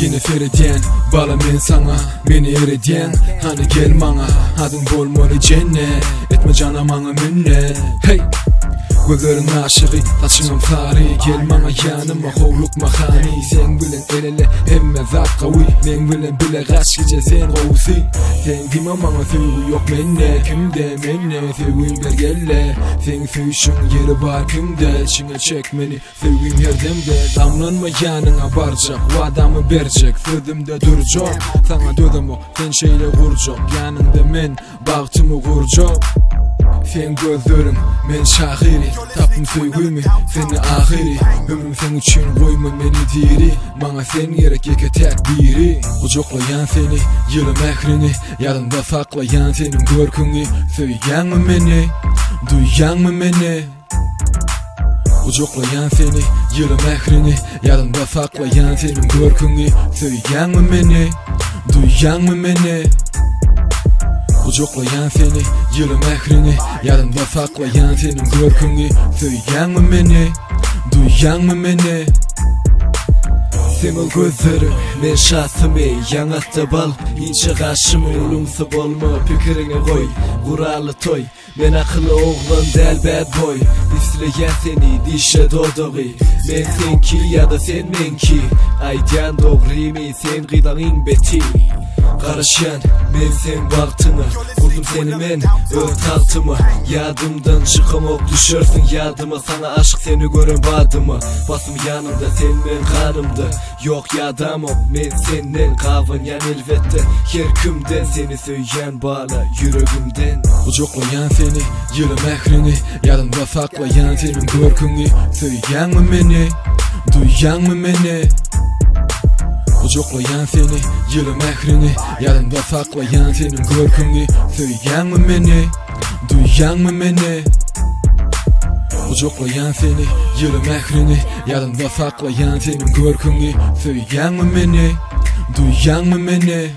Yine ferediyen bala men sana meni erediyen hani gel bana adın bolmalı cennet etme canım ana minnet hey Gögörün aşığı taşınım tarihi gel bana yanıma hovluk mahani sen bilen el ele hemme zat kavi men bilen bile kaç gece sen kovsi sen dime bana sevgi yok menne kimde menne sevgin bergelle sen sevişin yeri var kimde çine çek beni sevgin yerdemde damlanma yanına baracak o adamı verecek sözümde duracak sana dödüm o sen şeyle kuracak yanında men baktımı kuracak sen gözlerim, men şahiri Tapım sevgimi, seni ahiri Ömrüm sen için koyma beni diri Bana sen gerek yeke tek biri Kucaklayan seni, yılım ehrini Yadında saklayan senin görkünü Söyleyen mi beni, duyan mı beni Kucaklayan seni, yılım ehrini Yadında saklayan senin görkünü Söyleyen mi beni, duyan mı beni Kucaklayan seni, yılım ehrini Yadımda saklayan senin görkünü Söyleyen mi beni, duyan mı beni Senin gözlerim, men şahsımı Yanatta bal, ince kaşımı Ulumsa bolma, pikirine koy Kuralı toy, men akıllı oğlan del bad boy Disleyen seni, dişe dodoğu Men senki ya da sen menki Aydan doğru mi, sen gıdanın beti Karışan men sen baktını Kurdum seni men ön tahtımı Yadımdan çıkamok düşürsün yadıma Sana aşk seni gören badımı Basım yanımda sen men kanımda Yok yadamok men senden Kavın yan elbette her kümden Seni söyleyen bağla yüreğimden Kucaklayan seni yılım ehrini Yadımda saklayan senin görkünü Söyleyen mi beni, duyan mı beni Kucaklayan seni, yılım ehrini Yadımda saklayan senin görkünü Söyleyen mi beni, duyan mı beni Kucaklayan seni, yılım ehrini Yadımda saklayan senin görkünü Söyleyen mi beni, duyan mı beni